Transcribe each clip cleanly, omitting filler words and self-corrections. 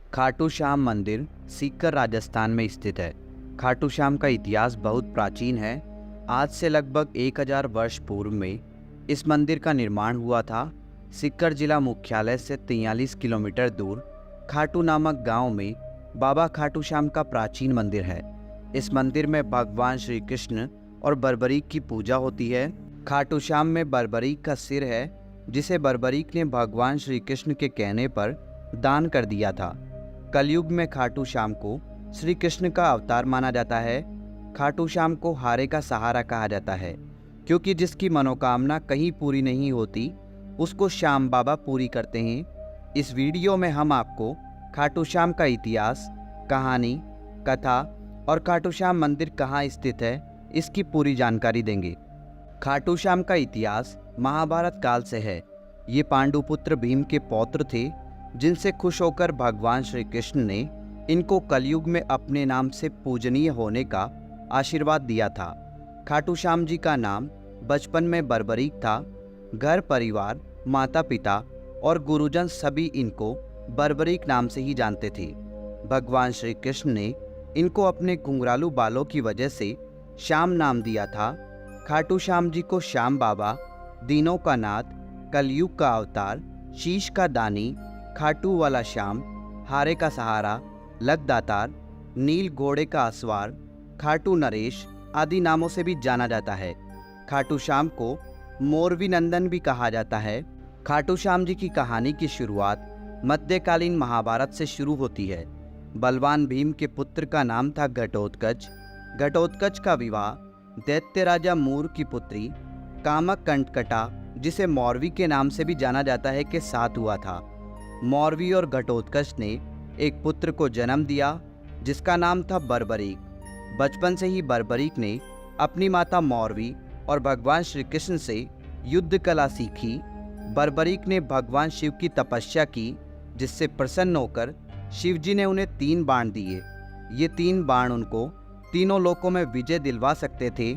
खाटू श्याम मंदिर सीकर राजस्थान में स्थित है। खाटू श्याम का इतिहास बहुत प्राचीन है। आज से लगभग 1000 वर्ष पूर्व में इस मंदिर का निर्माण हुआ था। सीकर जिला मुख्यालय से 43 किलोमीटर दूर खाटू नामक गांव में बाबा खाटू श्याम का प्राचीन मंदिर है। इस मंदिर में भगवान श्री कृष्ण और बर्बरीक की पूजा होती है। खाटू श्याम में बर्बरीक का सिर है, जिसे बर्बरीक ने भगवान श्री कृष्ण के कहने पर दान कर दिया था। कलयुग में खाटू श्याम को श्री कृष्ण का अवतार माना जाता है। खाटू श्याम को हारे का सहारा कहा जाता है, क्योंकि जिसकी मनोकामना कहीं पूरी नहीं होती उसको श्याम बाबा पूरी करते हैं। इस वीडियो में हम आपको खाटू श्याम का इतिहास, कहानी, कथा और खाटू श्याम मंदिर कहाँ स्थित है, इसकी पूरी जानकारी देंगे। खाटू श्याम का इतिहास महाभारत काल से है। ये पांडुपुत्र भीम के पौत्र थे, जिनसे खुश होकर भगवान श्री कृष्ण ने इनको कलयुग में अपने नाम से पूजनीय होने का आशीर्वाद दिया था। खाटू श्याम जी का नाम बचपन में बर्बरीक था। घर परिवार, माता पिता और गुरुजन सभी इनको बर्बरीक नाम से ही जानते थे। भगवान श्री कृष्ण ने इनको अपने घुंघरालू बालों की वजह से श्याम नाम दिया था। खाटू श्याम जी को श्याम बाबा, दीनों का नाथ, कलयुग का अवतार, शीश का दानी, खाटू वाला श्याम, हारे का सहारा, लकदातार, नील घोड़े का असवार, खाटू नरेश आदि नामों से भी जाना जाता है। खाटू श्याम को मोरवी नंदन भी कहा जाता है। खाटू श्याम जी की कहानी की शुरुआत मध्यकालीन महाभारत से शुरू होती है। बलवान भीम के पुत्र का नाम था घटोत्कच। घटोत्कच का विवाह दैत्य राजा मूर की पुत्री कामक कंटकटा, जिसे मौरवी के नाम से भी जाना जाता है, के साथ हुआ था। मौरवी और घटोत्कच ने एक पुत्र को जन्म दिया, जिसका नाम था बर्बरीक। बचपन से ही बर्बरीक ने अपनी माता मौरवी और भगवान श्री कृष्ण से युद्ध कला सीखी। बर्बरीक ने भगवान शिव की तपस्या की, जिससे प्रसन्न होकर शिव जी ने उन्हें 3 बाण दिए। ये 3 बाण उनको तीनों लोकों में विजय दिलवा सकते थे।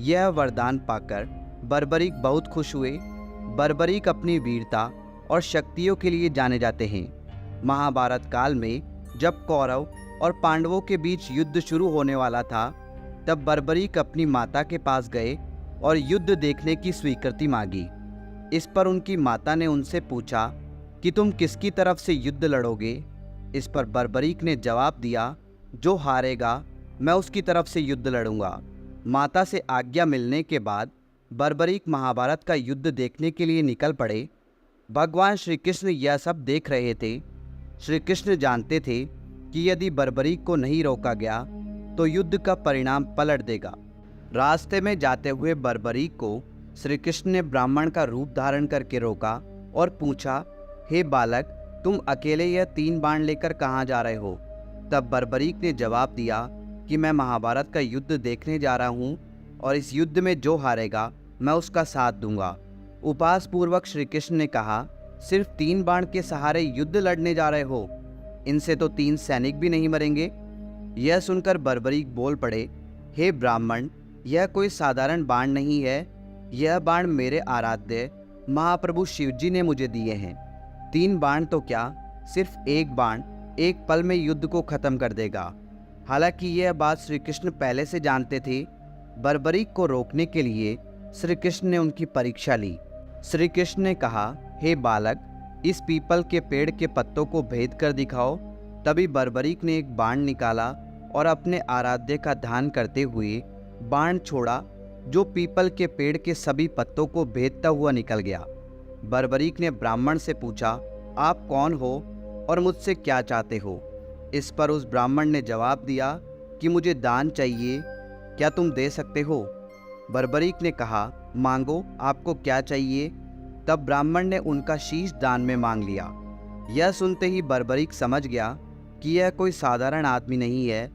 यह वरदान पाकर बर्बरीक बहुत खुश हुए। बर्बरीक अपनी वीरता और शक्तियों के लिए जाने जाते हैं। महाभारत काल में जब कौरव और पांडवों के बीच युद्ध शुरू होने वाला था, तब बर्बरीक अपनी माता के पास गए और युद्ध देखने की स्वीकृति मांगी। इस पर उनकी माता ने उनसे पूछा कि तुम किसकी तरफ से युद्ध लड़ोगे। इस पर बर्बरीक ने जवाब दिया, जो हारेगा मैं उसकी तरफ से युद्ध लड़ूंगा। माता से आज्ञा मिलने के बाद बर्बरीक महाभारत का युद्ध देखने के लिए निकल पड़े। भगवान श्री कृष्ण यह सब देख रहे थे। श्री कृष्ण जानते थे कि यदि बर्बरीक को नहीं रोका गया तो युद्ध का परिणाम पलट देगा। रास्ते में जाते हुए बर्बरीक को श्री कृष्ण ने ब्राह्मण का रूप धारण करके रोका और पूछा, हे बालक, तुम अकेले यह 3 बाण लेकर कहाँ जा रहे हो? तब बर्बरीक ने जवाब दिया कि मैं महाभारत का युद्ध देखने जा रहा हूँ और इस युद्ध में जो हारेगा मैं उसका साथ दूंगा। उपहास पूर्वक श्री कृष्ण ने कहा, सिर्फ 3 बाण के सहारे युद्ध लड़ने जा रहे हो? इनसे तो 3 सैनिक भी नहीं मरेंगे। यह सुनकर बर्बरीक बोल पड़े, हे ब्राह्मण, यह कोई साधारण बाण नहीं है। यह बाण मेरे आराध्य महाप्रभु शिवजी ने मुझे दिए हैं। 3 बाण तो क्या, सिर्फ एक बाण एक पल में युद्ध को खत्म कर देगा। हालांकि यह बात श्री कृष्ण पहले से जानते थे। बर्बरीक को रोकने के लिए श्री कृष्ण ने उनकी परीक्षा ली। श्री कृष्ण ने कहा, हे बालक, इस पीपल के पेड़ के पत्तों को भेद कर दिखाओ। तभी बर्बरीक ने एक बाण निकाला और अपने आराध्य का ध्यान करते हुए बाण छोड़ा, जो पीपल के पेड़ के सभी पत्तों को भेदता हुआ निकल गया। बर्बरीक ने ब्राह्मण से पूछा, आप कौन हो और मुझसे क्या चाहते हो? इस पर उस ब्राह्मण ने जवाब दिया कि मुझे दान चाहिए, क्या तुम दे सकते हो? बर्बरीक ने कहा, मांगो, आपको क्या चाहिए? तब ब्राह्मण ने उनका शीश दान में मांग लिया। यह सुनते ही बर्बरीक समझ गया कि यह कोई साधारण आदमी नहीं है।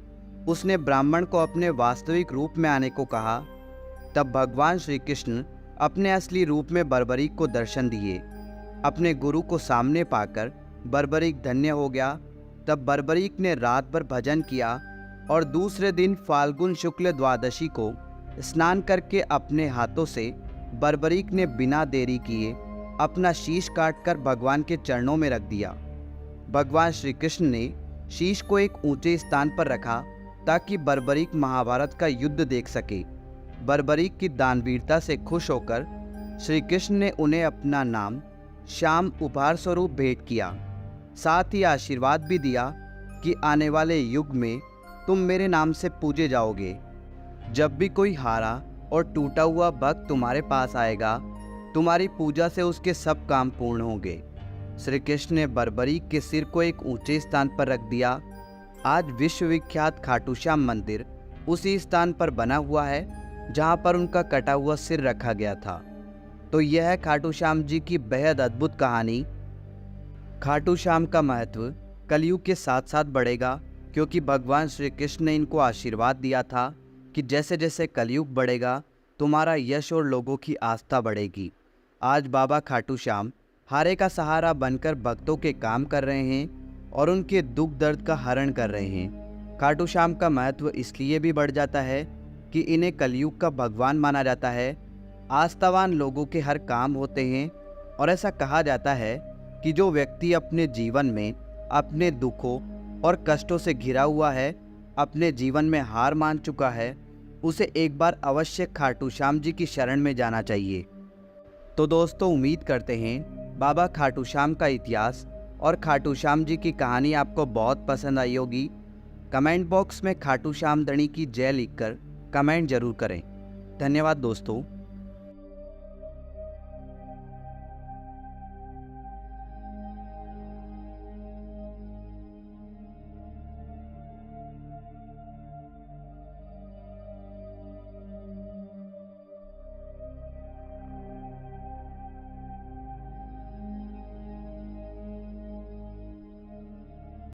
उसने ब्राह्मण को अपने वास्तविक रूप में आने को कहा। तब भगवान श्री कृष्ण अपने असली रूप में बर्बरीक को दर्शन दिए। अपने गुरु को सामने पाकर बर्बरीक धन्य हो गया। तब बर्बरीक ने रात भर भजन किया और दूसरे दिन फाल्गुन शुक्ल द्वादशी को स्नान करके अपने हाथों से बर्बरीक ने बिना देरी किए अपना शीश काटकर भगवान के चरणों में रख दिया। भगवान श्री कृष्ण ने शीश को एक ऊंचे स्थान पर रखा ताकि बर्बरीक महाभारत का युद्ध देख सके। बर्बरीक की दानवीरता से खुश होकर श्री कृष्ण ने उन्हें अपना नाम श्याम उपहार स्वरूप भेंट किया। साथ ही आशीर्वाद भी दिया कि आने वाले युग में तुम मेरे नाम से पूजे जाओगे। जब भी कोई हारा और टूटा हुआ भक्त तुम्हारे पास आएगा, तुम्हारी पूजा से उसके सब काम पूर्ण होंगे। श्री कृष्ण ने बर्बरीक के सिर को एक ऊंचे स्थान पर रख दिया। आज विश्वविख्यात खाटू श्याम मंदिर उसी स्थान पर बना हुआ है जहां पर उनका कटा हुआ सिर रखा गया था। तो यह है खाटू श्याम जी की बेहद अद्भुत कहानी। खाटू श्याम का महत्व कलयुग के साथ साथ बढ़ेगा, क्योंकि भगवान श्री कृष्ण ने इनको आशीर्वाद दिया था कि जैसे जैसे कलयुग बढ़ेगा तुम्हारा यश और लोगों की आस्था बढ़ेगी। आज बाबा खाटू श्याम हारे का सहारा बनकर भक्तों के काम कर रहे हैं और उनके दुख दर्द का हरण कर रहे हैं। खाटू श्याम का महत्व इसलिए भी बढ़ जाता है कि इन्हें कलयुग का भगवान माना जाता है। आस्थावान लोगों के हर काम होते हैं और ऐसा कहा जाता है कि जो व्यक्ति अपने जीवन में अपने दुखों और कष्टों से घिरा हुआ है, अपने जीवन में हार मान चुका है, उसे एक बार अवश्य खाटू श्याम जी की शरण में जाना चाहिए। तो दोस्तों, उम्मीद करते हैं बाबा खाटू श्याम का इतिहास और खाटू श्याम जी की कहानी आपको बहुत पसंद आई होगी। कमेंट बॉक्स में खाटू श्याम धणी की जय लिखकर कमेंट जरूर करें। धन्यवाद दोस्तों।